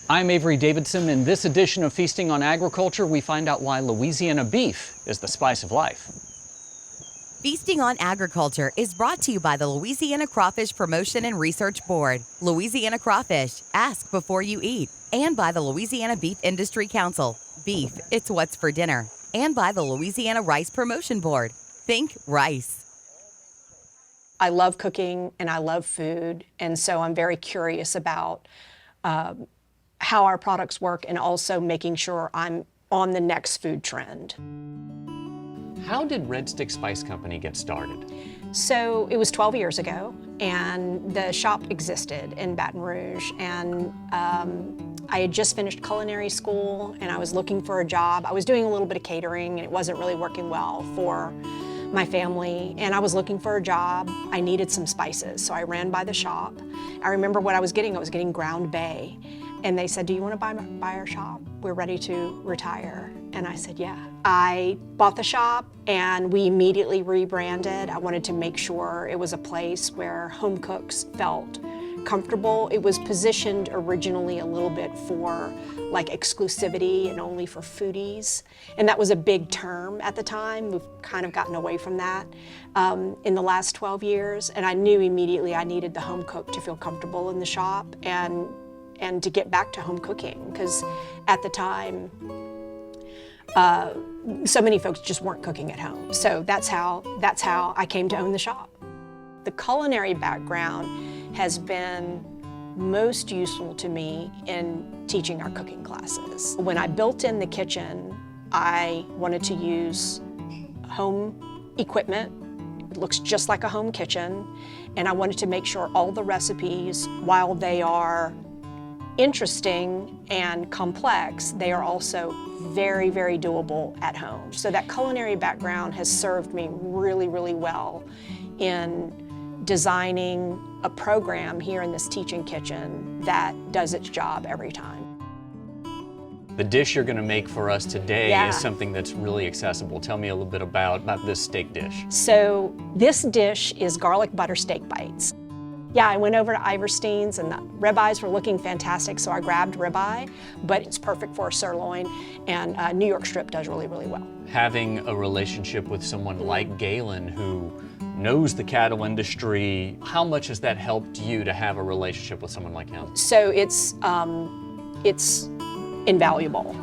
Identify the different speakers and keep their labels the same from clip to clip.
Speaker 1: I'm Avery Davidson. In this edition of Feasting on Agriculture, we find out why Louisiana beef is the spice of life.
Speaker 2: Feasting on Agriculture is brought to you by the Louisiana Crawfish Promotion and Research Board, Louisiana Crawfish, ask before you eat, and by the Louisiana Beef Industry Council, beef, it's what's for dinner, and by the Louisiana Rice Promotion Board, think rice.
Speaker 3: I love cooking and I love food, and so I'm very curious about how our products work and also making sure I'm on the next food trend.
Speaker 1: How did Red Stick Spice Company get started?
Speaker 3: So it was 12 years ago, and the shop existed in Baton Rouge, and I had just finished culinary school and I was looking for a job. I was doing a little bit of catering and it wasn't really working well for my family, and I was looking for a job. I needed some spices, so I ran by the shop. I remember what I was getting ground bay, and they said, "Do you want to buy our shop? We're ready to retire." And I said, yeah. I bought the shop and we immediately rebranded. I wanted to make sure it was a place where home cooks felt comfortable. It was positioned originally a little bit for like exclusivity and only for foodies. And that was a big term at the time. We've kind of gotten away from that in the last 12 years. And I knew immediately I needed the home cook to feel comfortable in the shop and to get back to home cooking, because at the time, so many folks just weren't cooking at home. So that's how I came to own the shop. The culinary background has been most useful to me in teaching our cooking classes. When I built in the kitchen, I wanted to use home equipment. It looks just like a home kitchen, and I wanted to make sure all the recipes, while they are interesting and complex, they are also very, very doable at home. So that culinary background has served me really, really well in designing a program here in this teaching kitchen that does its job every time.
Speaker 1: The dish you're going to make for us today is something that's really accessible. Tell me a little bit about this steak dish.
Speaker 3: So this dish is garlic butter steak bites. Yeah, I went over to Iverstein's and the ribeyes were looking fantastic, so I grabbed ribeye, but it's perfect for a sirloin, and New York strip does really, really well. Having
Speaker 1: a relationship with someone like Galen, who knows the cattle industry, how much has that helped you to have a relationship with someone like him?
Speaker 3: So it's invaluable.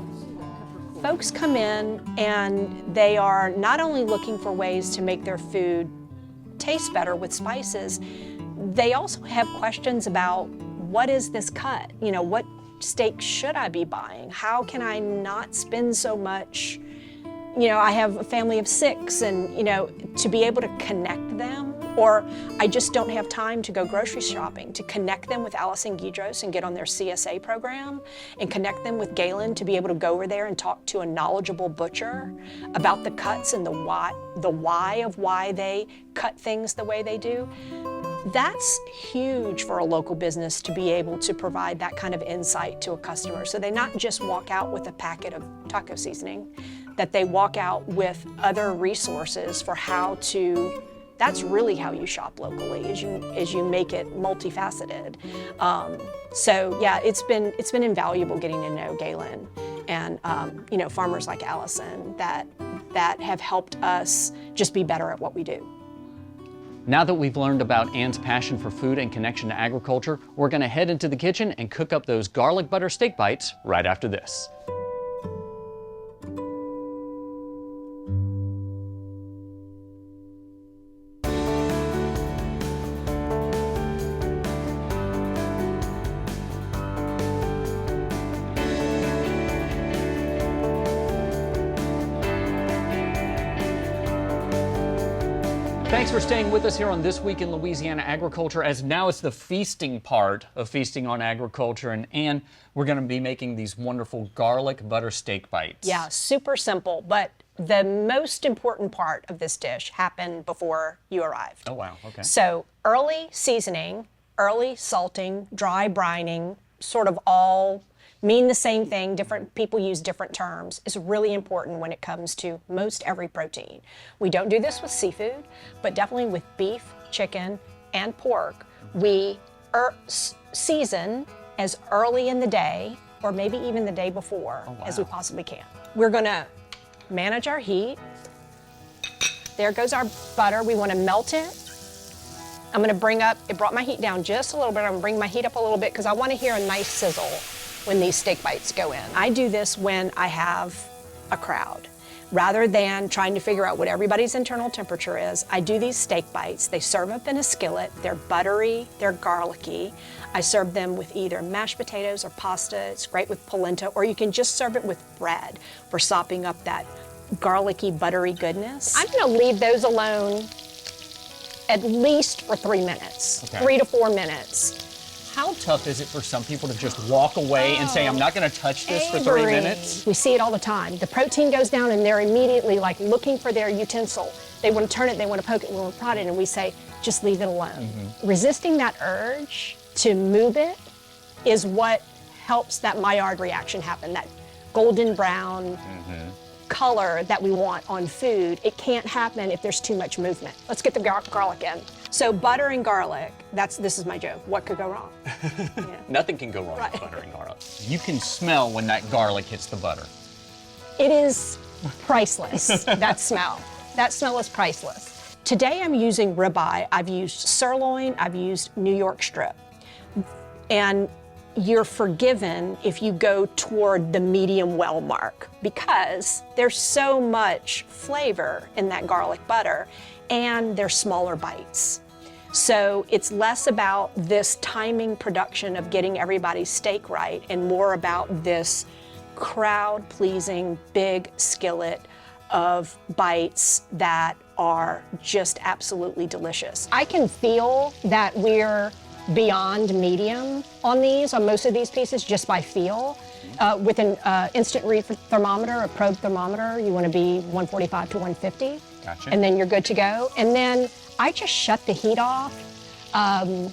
Speaker 3: Folks come in and they are not only looking for ways to make their food taste better with spices, they also have questions about, what is this cut? You know, what steak should I be buying? How can I not spend so much? You know, I have a family of 6, and, you know, to be able to connect them, or I just don't have time to go grocery shopping, to connect them with Allison Guidros and get on their CSA program, and connect them with Galen to be able to go over there and talk to a knowledgeable butcher about the cuts and the why of why they cut things the way they do. That's huge for a local business to be able to provide that kind of insight to a customer. So they not just walk out with a packet of taco seasoning, that they walk out with other resources for how to, that's really how you shop locally, is you make it multifaceted. So yeah, it's been invaluable getting to know Galen and you know, farmers like Allison that have helped us just be better at what we do.
Speaker 1: Now that we've learned about Ann's passion for food and connection to agriculture, we're going to head into the kitchen and cook up those garlic butter steak bites right after this. Thanks for staying with us here on This Week in Louisiana Agriculture, as now it's the feasting part of Feasting on Agriculture. And Ann, we're going to be making these wonderful garlic butter steak bites.
Speaker 3: Yeah, super simple, but the most important part of this dish happened before you arrived.
Speaker 1: Oh, wow, okay.
Speaker 3: So early seasoning, early salting, dry brining, sort of all mean the same thing. Different people use different terms. Is really important when it comes to most every protein. We don't do this with seafood, but definitely with beef, chicken, and pork. We season as early in the day or maybe even the day before,
Speaker 1: wow.
Speaker 3: as we possibly can. We're gonna manage our heat. There goes our butter. We wanna melt it. I'm gonna it brought my heat down just a little bit. I'm gonna bring my heat up a little bit because I wanna hear a nice sizzle when these steak bites go in. I do this when I have a crowd. Rather than trying to figure out what everybody's internal temperature is, I do these steak bites. They serve up in a skillet. They're buttery, they're garlicky. I serve them with either mashed potatoes or pasta. It's great with polenta, or you can just serve it with bread for sopping up that garlicky, buttery goodness. I'm gonna leave those alone at least for 3 minutes,
Speaker 1: okay.
Speaker 3: 3 to 4 minutes.
Speaker 1: How tough is it for some people to just walk away and say, I'm not going to touch this for 3 minutes?
Speaker 3: We see it all the time. The protein goes down and they're immediately like looking for their utensil. They want to turn it, they want to poke it, we want to prod it, and we say, just leave it alone. Resisting that urge to move it is what helps that Maillard reaction happen, that golden brown color that we want on food. It can't happen if there's too much movement. Let's get the garlic in. So butter and garlic, this is my joke. What could go wrong? Yeah.
Speaker 1: Nothing can go wrong with butter and garlic. You can smell when that garlic hits the butter.
Speaker 3: It is priceless, that smell. That smell is priceless. Today I'm using ribeye. I've used sirloin, I've used New York strip. And you're forgiven if you go toward the medium well mark because there's so much flavor in that garlic butter and they're smaller bites. So it's less about this timing production of getting everybody's steak right and more about this crowd-pleasing big skillet of bites that are just absolutely delicious. I can feel that we're beyond medium on most of these pieces, just by feel. With an instant read thermometer, a probe thermometer, you want to be 145 to 150.
Speaker 1: Gotcha.
Speaker 3: And then you're good to go. And then I just shut the heat off. A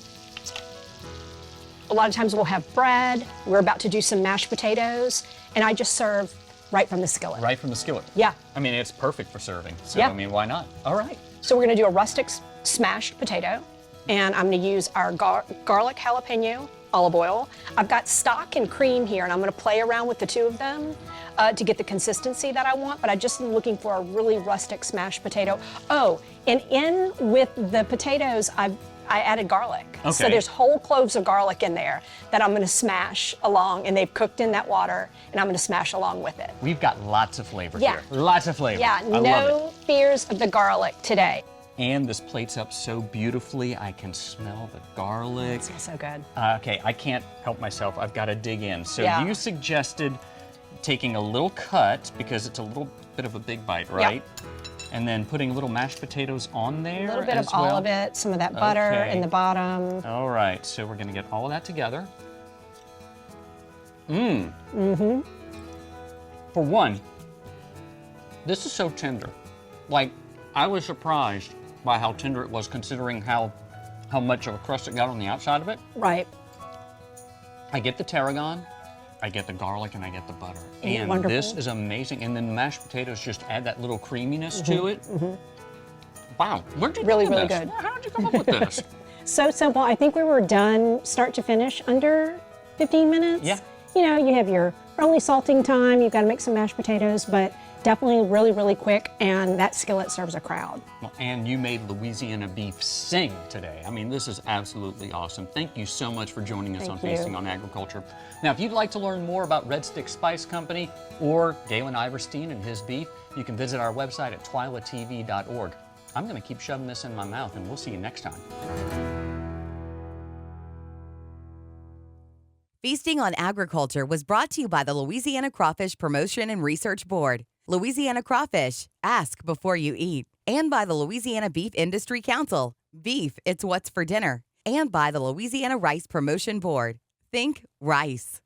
Speaker 3: lot of times we'll have bread. We're about to do some mashed potatoes, and I just serve right from the skillet.
Speaker 1: Right from the skillet?
Speaker 3: Yeah.
Speaker 1: I mean, it's perfect for serving. So,
Speaker 3: Yeah.
Speaker 1: I mean, why not? All right.
Speaker 3: So we're gonna do a rustic smashed potato, and I'm gonna use our garlic jalapeno olive oil. I've got stock and cream here, and I'm gonna play around with the two of them to get the consistency that I want, but I just am looking for a really rustic smashed potato. Oh, and in with the potatoes, I added garlic.
Speaker 1: Okay.
Speaker 3: So there's whole cloves of garlic in there that I'm gonna smash along, and they've cooked in that water, and I'm gonna smash along with it.
Speaker 1: We've got lots of flavor
Speaker 3: Yeah.
Speaker 1: here. Lots of flavor.
Speaker 3: Yeah,
Speaker 1: I love
Speaker 3: no
Speaker 1: it.
Speaker 3: fears of the garlic today.
Speaker 1: And this plates up so beautifully. I can smell the garlic.
Speaker 3: It smells so good.
Speaker 1: Okay, I can't help myself. I've got to dig in. So
Speaker 3: Yeah.
Speaker 1: you suggested taking a little cut because it's a little bit of a big bite, right? And then putting little mashed potatoes on there.
Speaker 3: A little bit of
Speaker 1: as
Speaker 3: all
Speaker 1: well?
Speaker 3: of it, some of that butter
Speaker 1: Okay.
Speaker 3: in the bottom.
Speaker 1: All right, so we're gonna get all of that together. For one, this is so tender. Like, I was surprised by how tender it was considering how much of a crust it got on the outside of it.
Speaker 3: Right.
Speaker 1: I get the tarragon, I get the garlic, and I get the butter. And
Speaker 3: wonderful?
Speaker 1: this is amazing. And then the mashed potatoes just add that little creaminess to it. Wow, where'd you
Speaker 3: Really,
Speaker 1: think of
Speaker 3: really
Speaker 1: this?
Speaker 3: good.
Speaker 1: How'd you come up with this?
Speaker 4: So simple. I think we were done start to finish under 15 minutes.
Speaker 1: Yeah.
Speaker 4: You know, you have your only salting time, you've got to make some mashed potatoes, but definitely really, really quick, and that skillet serves a crowd.
Speaker 1: Well, and you made Louisiana Beef sing today. I mean, this is absolutely awesome. Thank you so much for joining us on
Speaker 4: Thank you.
Speaker 1: Feasting on Agriculture. Now, if you'd like to learn more about Red Stick Spice Company or Galen Iverstein and his beef, you can visit our website at twilatv.org. I'm going to keep shoving this in my mouth, and we'll see you next time.
Speaker 2: Feasting on Agriculture was brought to you by the Louisiana Crawfish Promotion and Research Board, Louisiana Crawfish, ask before you eat, and by the Louisiana Beef Industry Council, beef, it's what's for dinner, and by the Louisiana Rice Promotion Board. Think rice.